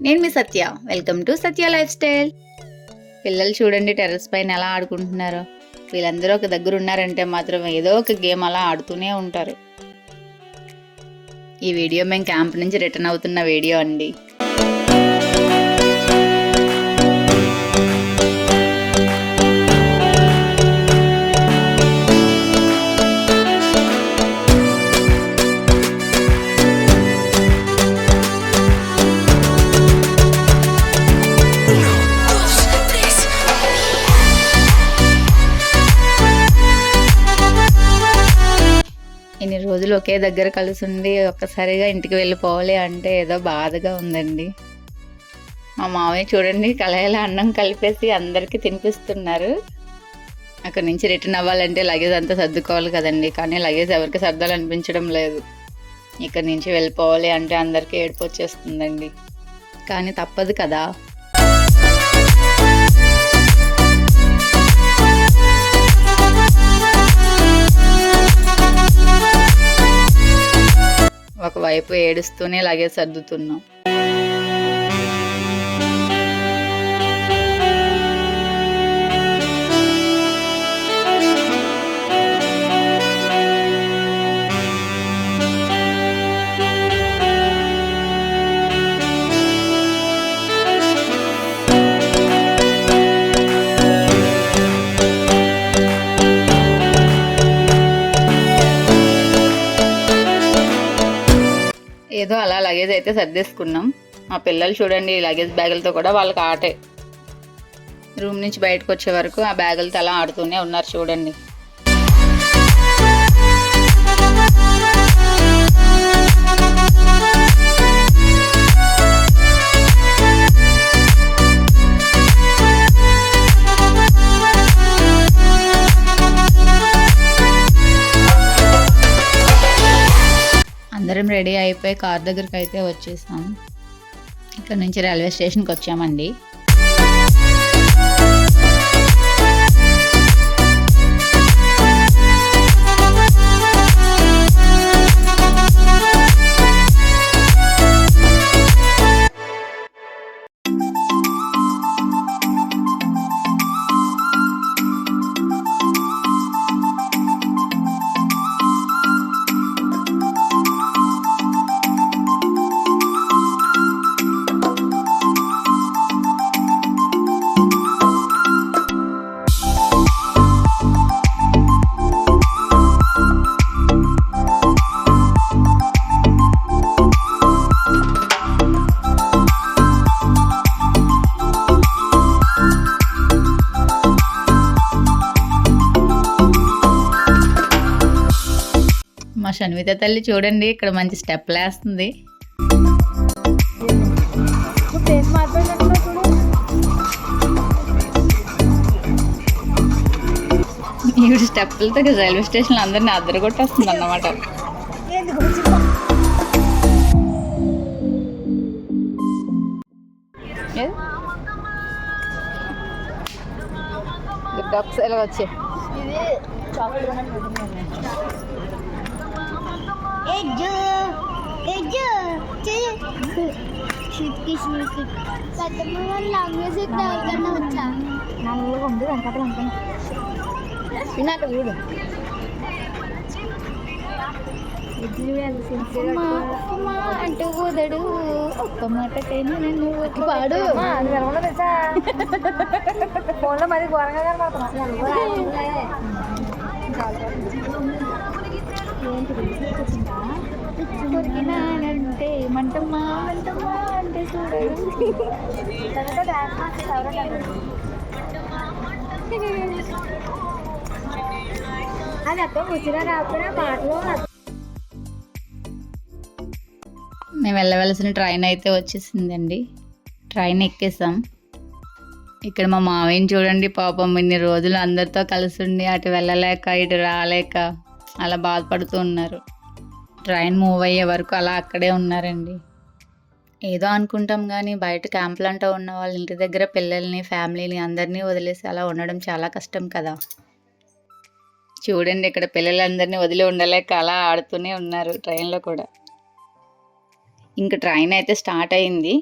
నేను మీ Satya. Welcome to Satya life style. పిల్లలు చూడండి టెర్రస్ పైన ఎలా ఆడుకుంటున్నారో. వీళ్ళందరూ ఒక దగ్గర ఉన్నారంటే మాత్రం ఏదో ఒక గేమ్ అలా ఆడుతూనే ఉంటారు. ఈ వీడియో మేము క్యాంప్ నుంచి రిటర్న్ అవుతున్న వీడియో అండి. ఇన్ని రోజులు ఒకే దగ్గర కలిసి ఉండి ఒక్కసారిగా ఇంటికి వెళ్ళిపోవాలి అంటే ఏదో బాధగా ఉందండి. మా మామయ్య చూడండి కళాయిల అన్నం కలిపేసి అందరికీ తినిపిస్తున్నారు. అక్కడి నుంచి రిటర్న్ అవ్వాలంటే లగేజ్ అంతా సర్దుకోవాలి కదండి, కానీ లగేజ్ ఎవరికి సర్దాలనిపించడం లేదు. ఇక్కడి నుంచి వెళ్ళిపోవాలి అంటే అందరికీ ఏడుపు వచ్చేస్తుందండి, కానీ తప్పదు కదా. ఒకవైపు ఏడుస్తూనే లగేజ్ సర్దుతున్నాం. ఏదో అలా లగేజ్ అయితే సర్దేసుకున్నాం. మా పిల్లలు చూడండి లగేజ్ బ్యాగులతో కూడా వాళ్ళకి ఆటే. రూమ్ నుంచి బయటకు వచ్చే వరకు ఆ బ్యాగులతో అలా ఆడుతూనే ఉన్నారు చూడండి. అందరం రెడీ అయిపోయి కార్ దగ్గరికి అయితే వచ్చేసాం. ఇక్కడ నుంచి రైల్వే స్టేషన్కి వచ్చామండి. మా షణ్విత తల్లి చూడండి ఇక్కడ మంచి స్టెప్ వేస్తుంది. ఈ స్టెప్పులతో రైల్వే స్టేషన్లో అందరినీ అద్దరగొట్టేస్తుంది అన్నమాట. ఒకసారి వచ్చే ఉంది వెనకాల వినాక వీడు అంటూ కుదడు ఒక్క మాటకైనా నన్ను పాడు తెలుసా ఫోన్లో మరి ఘోరంగా కొరికినానంటే మంటమ్మా మంటమ్మా అంటే చూడడు. అది అక్క ముచ్చిగా రాకుండా పాటలో. మేము వెళ్ళవలసిన ట్రైన్ అయితే వచ్చేసిందండి. ట్రైన్ ఎక్కేసాం. ఇక్కడ మా మావయ్యని చూడండి పాపం ఇన్ని రోజులు అందరితో కలిసి ఉండి అటు వెళ్ళలేక ఇటు రాలేక అలా బాధపడుతూ ఉన్నారు. ట్రైన్ మూవ్ అయ్యే వరకు అలా అక్కడే ఉన్నారండి. ఏదో అనుకుంటాం కానీ బయట క్యాంపులంటూ ఉన్న వాళ్ళ ఇంటి దగ్గర పిల్లల్ని ఫ్యామిలీని అందరినీ వదిలేసి అలా ఉండడం చాలా కష్టం కదా. చూడండి ఇక్కడ పిల్లలందరినీ వదిలి ఉండలేక అలా ఆడుతూనే ఉన్నారు ట్రైన్లో కూడా. ఇంకా ట్రైన్ అయితే స్టార్ట్ అయింది.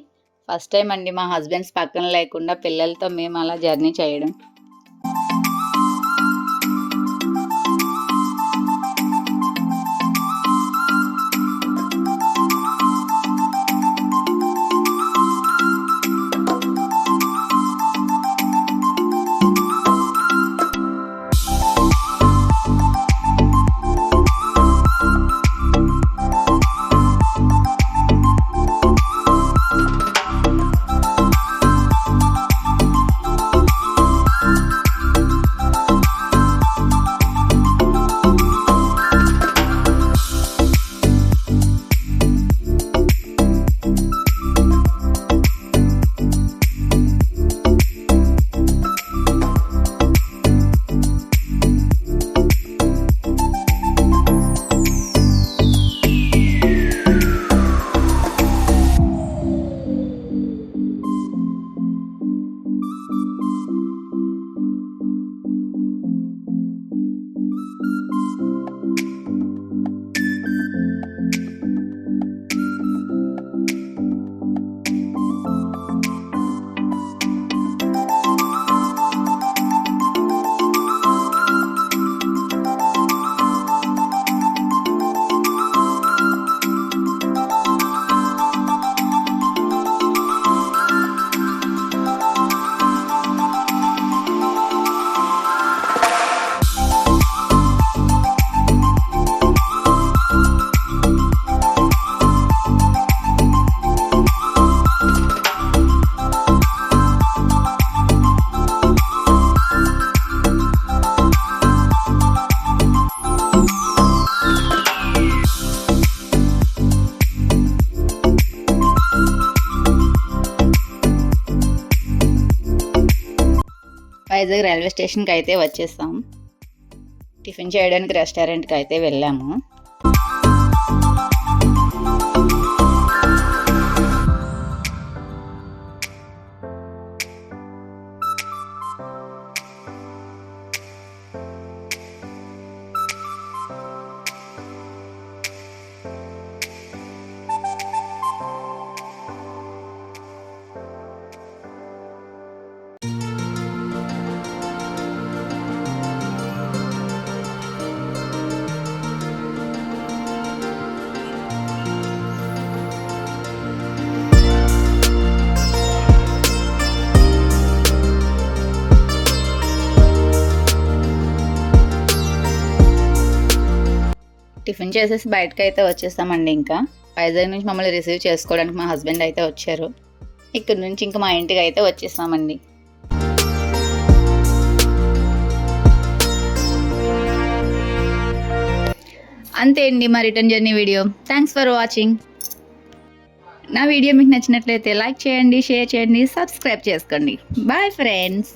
ఫస్ట్ టైం అండి మా హస్బెండ్స్ పక్కన లేకుండా పిల్లలతో మేము అలా జర్నీ చేయడం. వైజాగ్ రైల్వే స్టేషన్కి అయితే వచ్చేసాం. టిఫిన్ చేయడానికి రెస్టారెంట్కి అయితే వెళ్ళాము. టిఫిన్ చేసేసి బయటకు అయితే వచ్చేసామండి. ఇంకా వైజాగ్ నుంచి మమ్మల్ని రిసీవ్ చేసుకోవడానికి మా హస్బెండ్ అయితే వచ్చారు. ఇక్కడ నుంచి ఇంకా మా ఇంటికి అయితే వచ్చేసామండి. అంతే అండి మా return journey video. Thanks for watching. నా వీడియో మీకు నచ్చినట్లయితే లైక్ చేయండి, షేర్ చేయండి, సబ్స్క్రైబ్ చేసుకోండి. Bye friends.